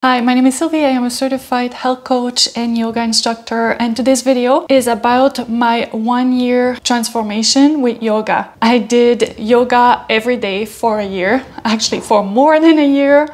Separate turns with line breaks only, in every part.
Hi, my name is Sylvie. I am a certified health coach and yoga instructor, and today's video is about my 1-year transformation with yoga. I did yoga every day for a year, actually for more than a year,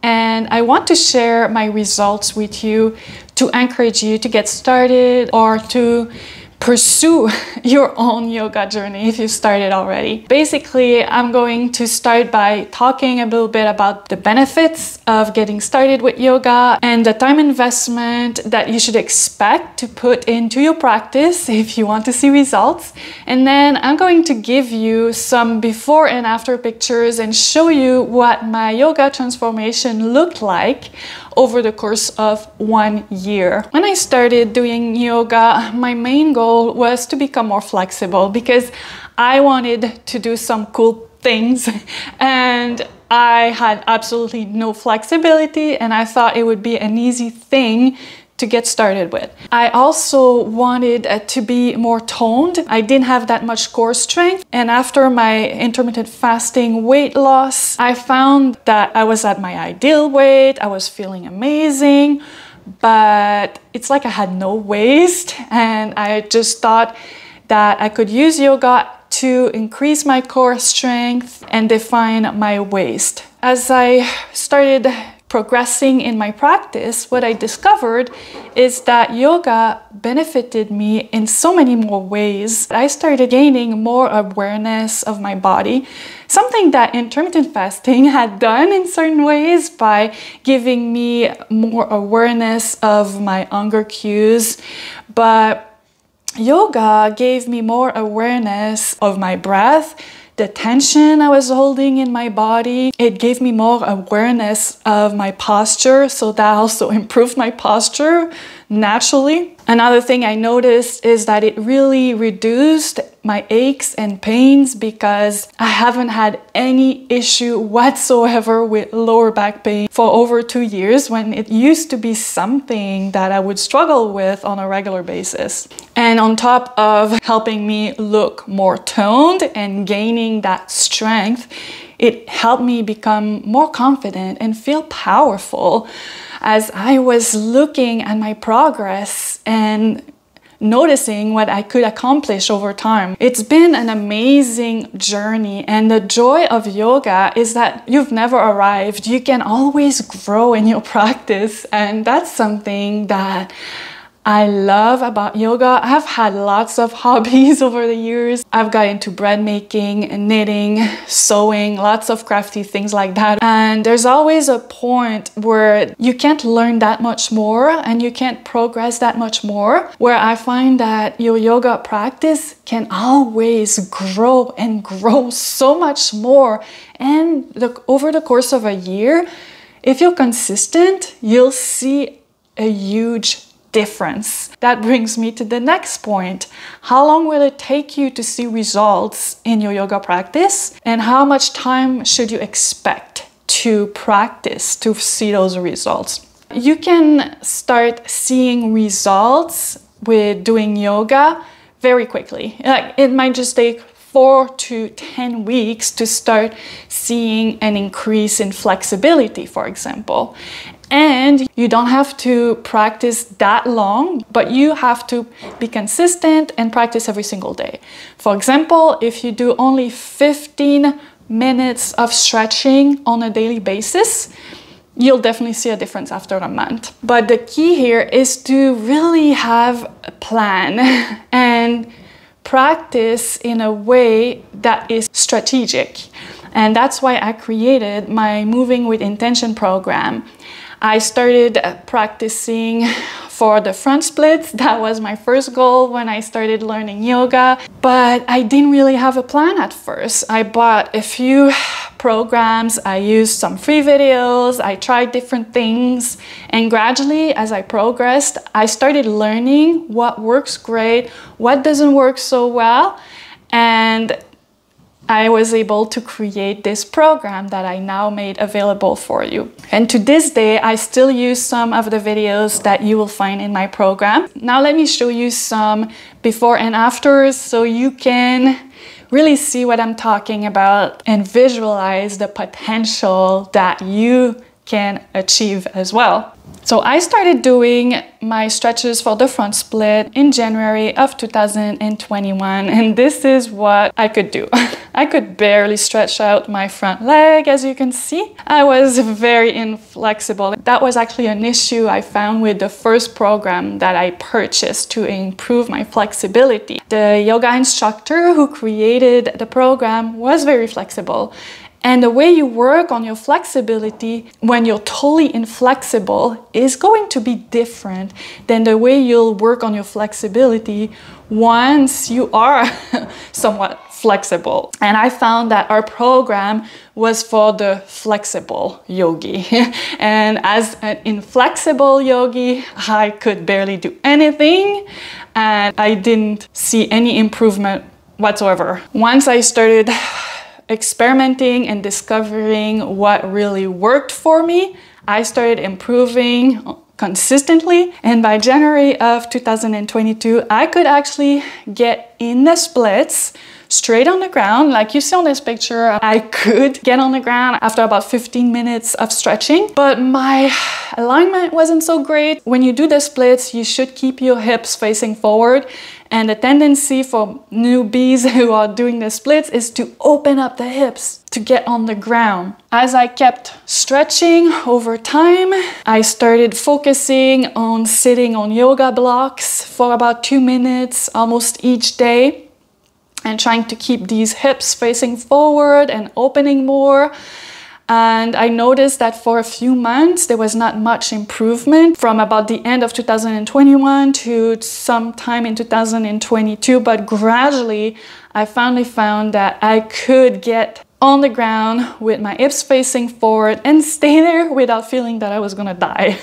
and I want to share my results with you to encourage you to get started or to pursue your own yoga journey if you started already. Basically, I'm going to start by talking a little bit about the benefits of getting started with yoga and the time investment that you should expect to put into your practice if you want to see results. And then I'm going to give you some before and after pictures and show you what my yoga transformation looked like over the course of 1 year. When I started doing yoga, my main goal was to become more flexible because I wanted to do some cool things and I had absolutely no flexibility, and I thought it would be an easy thing to get started with. I also wanted to be more toned. I didn't have that much core strength, and after my intermittent fasting weight loss, I found that I was at my ideal weight. I was feeling amazing, but it's like I had no waist, and I just thought that I could use yoga to increase my core strength and define my waist. As I started progressing in my practice, what I discovered is that yoga benefited me in so many more ways. I started gaining more awareness of my body, something that intermittent fasting had done in certain ways by giving me more awareness of my hunger cues. But yoga gave me more awareness of my breath, the tension I was holding in my body. It gave me more awareness of my posture, so that also improved my posture naturally. Another thing I noticed is that it really reduced my aches and pains because I haven't had any issue whatsoever with lower back pain for over 2 years, when it used to be something that I would struggle with on a regular basis. And on top of helping me look more toned and gaining that strength, it helped me become more confident and feel powerful as I was looking at my progress and noticing what I could accomplish over time. It's been an amazing journey, and the joy of yoga is that you've never arrived. You can always grow in your practice, and that's something that I love about yoga. I've had lots of hobbies over the years. I've got into bread making, knitting, sewing, lots of crafty things like that. And there's always a point where you can't learn that much more and you can't progress that much more, where I find that your yoga practice can always grow and grow so much more. And over the course of a year, if you're consistent, you'll see a huge difference. That brings me to the next point. How long will it take you to see results in your yoga practice? And how much time should you expect to practice to see those results? You can start seeing results with doing yoga very quickly. Like, it might just take 4 to 10 weeks to start seeing an increase in flexibility, for example. And you don't have to practice that long, but you have to be consistent and practice every single day. For example, if you do only 15 minutes of stretching on a daily basis, you'll definitely see a difference after a month. But the key here is to really have a plan and practice in a way that is strategic. And that's why I created my Moving with Intention program. I started practicing for the front splits. That was my first goal when I started learning yoga, but I didn't really have a plan at first. I bought a few programs, I used some free videos, I tried different things, and gradually as I progressed, I started learning what works great, what doesn't work so well, and I was able to create this program that I now made available for you. And to this day, I still use some of the videos that you will find in my program. Now let me show you some before and afters so you can really see what I'm talking about and visualize the potential that you can achieve as well. So I started doing my stretches for the front split in January of 2021, and this is what I could do. I could barely stretch out my front leg, as you can see. I was very inflexible. That was actually an issue I found with the first program that I purchased to improve my flexibility. The yoga instructor who created the program was very flexible. And the way you work on your flexibility when you're totally inflexible is going to be different than the way you'll work on your flexibility once you are somewhat flexible. And I found that our program was for the flexible yogi. And as an inflexible yogi, I could barely do anything and I didn't see any improvement whatsoever. Once I started experimenting and discovering what really worked for me, I started improving consistently, and by January of 2022 I could actually get in the splits straight on the ground. Like you see on this picture, I could get on the ground after about 15 minutes of stretching, but my alignment wasn't so great. When you do the splits, you should keep your hips facing forward, and the tendency for newbies who are doing the splits is to open up the hips to get on the ground. As I kept stretching over time, I started focusing on sitting on yoga blocks for about 2 minutes almost each day, and trying to keep these hips facing forward and opening more. And I noticed that for a few months there was not much improvement from about the end of 2021 to sometime in 2022, but gradually I finally found that I could get on the ground with my hips facing forward and stay there without feeling that I was gonna die.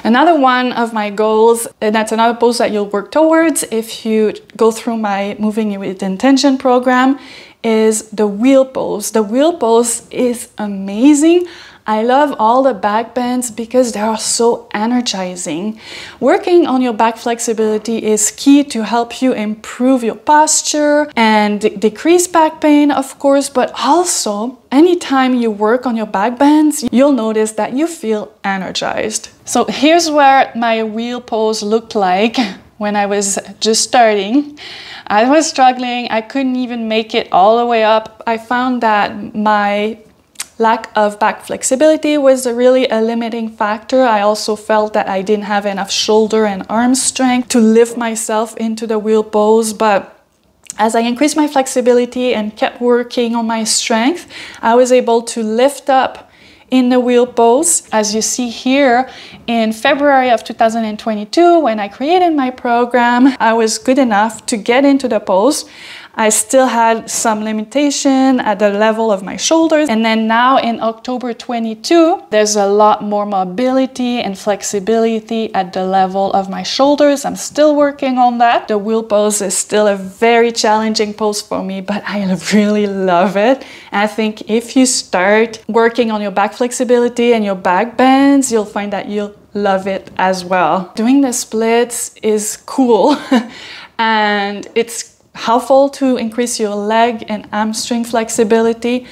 Another one of my goals, and that's another pose that you'll work towards if you go through my Moving with Intention program, is the wheel pose. The wheel pose is amazing. I love all the back bends because they are so energizing. Working on your back flexibility is key to help you improve your posture and decrease back pain, of course, but also anytime you work on your back bends, you'll notice that you feel energized. So here's what my wheel pose looked like when I was just starting. I was struggling. I couldn't even make it all the way up. I found that my lack of back flexibility was really a limiting factor. I also felt that I didn't have enough shoulder and arm strength to lift myself into the wheel pose, but as I increased my flexibility and kept working on my strength, I was able to lift up in the wheel pose. As you see here, in February of 2022, when I created my program, I was good enough to get into the pose. I still had some limitation at the level of my shoulders. And then now in October 22, there's a lot more mobility and flexibility at the level of my shoulders. I'm still working on that. The wheel pose is still a very challenging pose for me, but I really love it. And I think if you start working on your back flexibility and your back bends, you'll find that you'll love it as well. Doing the splits is cool and it's helpful to increase your leg and hamstring flexibility,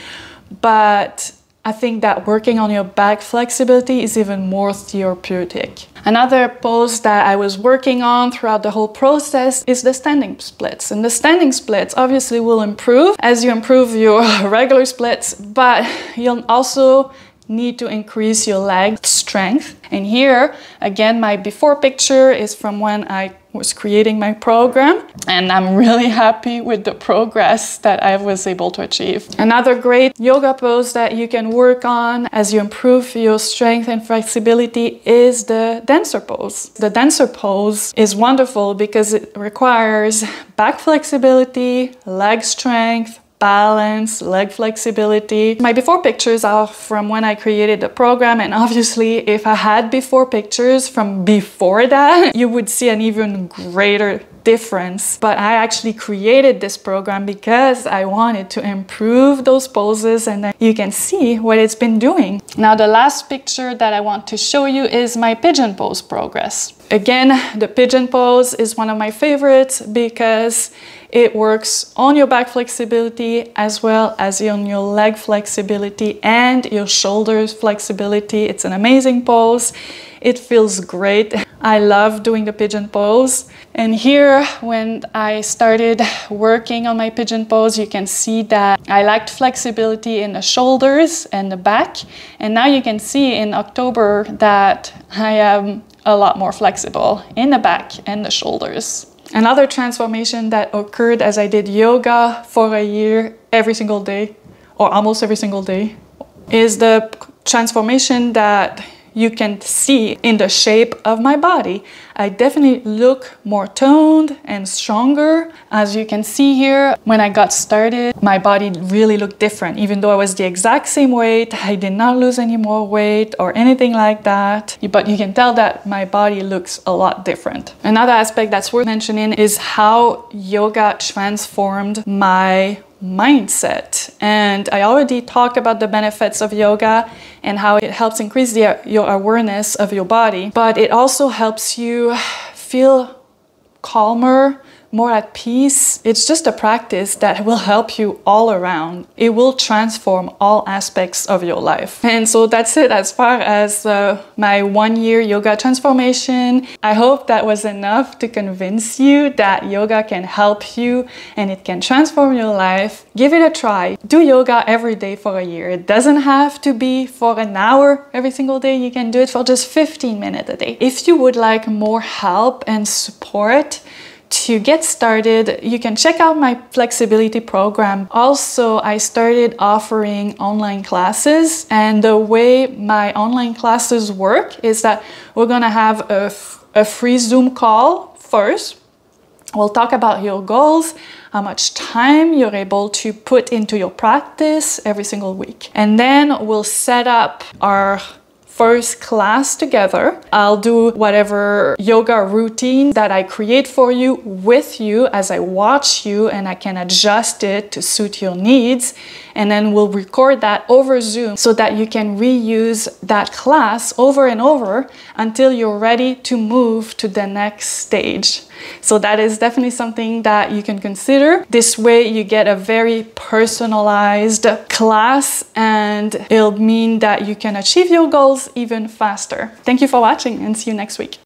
but I think that working on your back flexibility is even more therapeutic. Another pose that I was working on throughout the whole process is the standing splits. And the standing splits obviously will improve as you improve your regular splits, but you'll also need to increase your leg strength. And here, again, my before picture is from when I was creating my program, and I'm really happy with the progress that I was able to achieve. Another great yoga pose that you can work on as you improve your strength and flexibility is the dancer pose. The dancer pose is wonderful because it requires back flexibility, leg strength, balance, leg flexibility. My before pictures are from when I created the program, and obviously if I had before pictures from before that, you would see an even greater difference. But I actually created this program because I wanted to improve those poses, and then you can see what it's been doing. Now, the last picture that I want to show you is my pigeon pose progress. Again, the pigeon pose is one of my favorites because it works on your back flexibility as well as on your leg flexibility and your shoulders flexibility. It's an amazing pose. It feels great. I love doing the pigeon pose. And here, when I started working on my pigeon pose, you can see that I lacked flexibility in the shoulders and the back. And now you can see in October that I am a lot more flexible in the back and the shoulders. Another transformation that occurred as I did yoga for a year every single day, or almost every single day, is the transformation that you can see in the shape of my body. I definitely look more toned and stronger. As you can see here, when I got started, my body really looked different. Even though I was the exact same weight, I did not lose any more weight or anything like that. But you can tell that my body looks a lot different. Another aspect that's worth mentioning is how yoga transformed my mindset. And I already talked about the benefits of yoga and how it helps increase your awareness of your body, but it also helps you feel calmer, more at peace. It's just a practice that will help you all around. It will transform all aspects of your life. And so that's it as far as my 1 year yoga transformation. I hope that was enough to convince you that yoga can help you and it can transform your life. Give it a try. Do yoga every day for a year. It doesn't have to be for an hour every single day. You can do it for just 15 minutes a day. If you would like more help and support to get started, you can check out my flexibility program. Also, I started offering online classes, and the way my online classes work is that we're gonna have a free Zoom call first. We'll talk about your goals, how much time you're able to put into your practice every single week. And then we'll set up our first class together. I'll do whatever yoga routine that I create for you with you as I watch you, and I can adjust it to suit your needs. And then we'll record that over Zoom so that you can reuse that class over and over until you're ready to move to the next stage. So that is definitely something that you can consider. This way you get a very personalized class, and it'll mean that you can achieve your goals even faster. Thank you for watching, and see you next week.